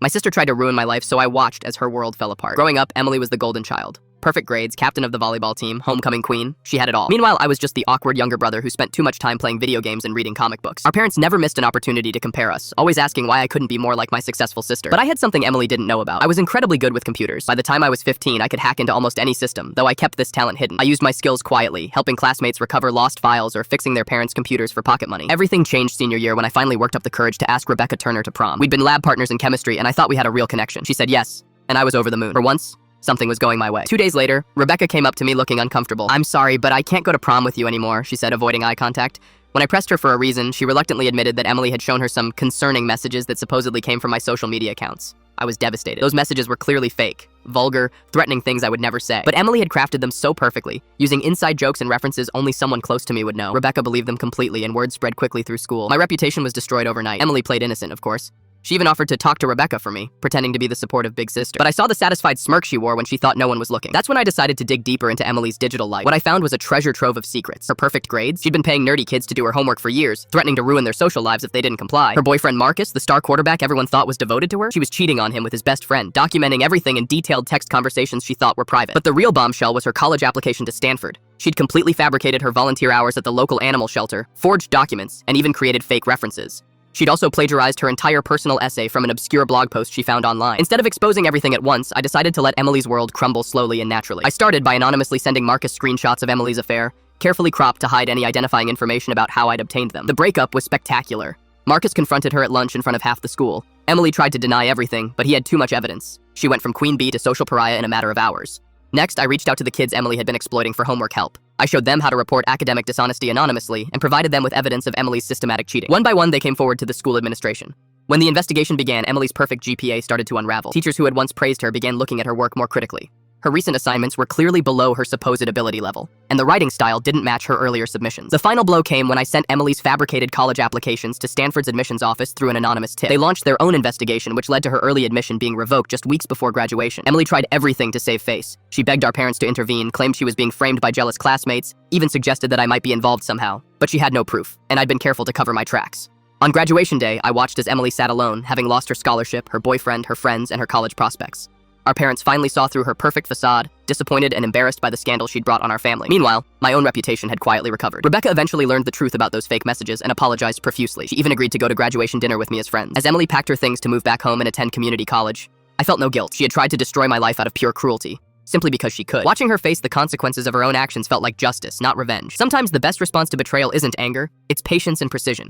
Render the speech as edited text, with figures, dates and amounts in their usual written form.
My sister tried to ruin my life, so I watched as her world fell apart. Growing up, Emily was the golden child. Perfect grades, captain of the volleyball team, homecoming queen. She had it all. Meanwhile, I was just the awkward younger brother who spent too much time playing video games and reading comic books. Our parents never missed an opportunity to compare us, always asking why I couldn't be more like my successful sister. But I had something Emily didn't know about. I was incredibly good with computers. By the time I was 15, I could hack into almost any system, though I kept this talent hidden. I used my skills quietly, helping classmates recover lost files or fixing their parents' computers for pocket money. Everything changed senior year when I finally worked up the courage to ask Rebecca Turner to prom. We'd been lab partners in chemistry, and I thought we had a real connection. She said yes, and I was over the moon. For once, something was going my way. 2 days later, Rebecca came up to me looking uncomfortable. "I'm sorry, but I can't go to prom with you anymore," she said, avoiding eye contact. When I pressed her for a reason, she reluctantly admitted that Emily had shown her some concerning messages that supposedly came from my social media accounts. I was devastated. Those messages were clearly fake, vulgar, threatening things I would never say. But Emily had crafted them so perfectly, using inside jokes and references only someone close to me would know. Rebecca believed them completely, and word spread quickly through school. My reputation was destroyed overnight. Emily played innocent, of course. She even offered to talk to Rebecca for me, pretending to be the supportive big sister. But I saw the satisfied smirk she wore when she thought no one was looking. That's when I decided to dig deeper into Emily's digital life. What I found was a treasure trove of secrets. Her perfect grades. She'd been paying nerdy kids to do her homework for years, threatening to ruin their social lives if they didn't comply. Her boyfriend Marcus, the star quarterback everyone thought was devoted to her, she was cheating on him with his best friend, documenting everything in detailed text conversations she thought were private. But the real bombshell was her college application to Stanford. She'd completely fabricated her volunteer hours at the local animal shelter, forged documents, and even created fake references. She'd also plagiarized her entire personal essay from an obscure blog post she found online. Instead of exposing everything at once, I decided to let Emily's world crumble slowly and naturally. I started by anonymously sending Marcus screenshots of Emily's affair, carefully cropped to hide any identifying information about how I'd obtained them. The breakup was spectacular. Marcus confronted her at lunch in front of half the school. Emily tried to deny everything, but he had too much evidence. She went from queen bee to social pariah in a matter of hours. Next, I reached out to the kids Emily had been exploiting for homework help. I showed them how to report academic dishonesty anonymously and provided them with evidence of Emily's systematic cheating. One by one, they came forward to the school administration. When the investigation began, Emily's perfect GPA started to unravel. Teachers who had once praised her began looking at her work more critically. Her recent assignments were clearly below her supposed ability level, and the writing style didn't match her earlier submissions. The final blow came when I sent Emily's fabricated college applications to Stanford's admissions office through an anonymous tip. They launched their own investigation, which led to her early admission being revoked just weeks before graduation. Emily tried everything to save face. She begged our parents to intervene, claimed she was being framed by jealous classmates, even suggested that I might be involved somehow. But she had no proof, and I'd been careful to cover my tracks. On graduation day, I watched as Emily sat alone, having lost her scholarship, her boyfriend, her friends, and her college prospects. Our parents finally saw through her perfect facade, disappointed and embarrassed by the scandal she'd brought on our family. Meanwhile, my own reputation had quietly recovered. Rebecca eventually learned the truth about those fake messages and apologized profusely. She even agreed to go to graduation dinner with me as friends. As Emily packed her things to move back home and attend community college, I felt no guilt. She had tried to destroy my life out of pure cruelty, simply because she could. Watching her face the consequences of her own actions felt like justice, not revenge. Sometimes the best response to betrayal isn't anger, it's patience and precision.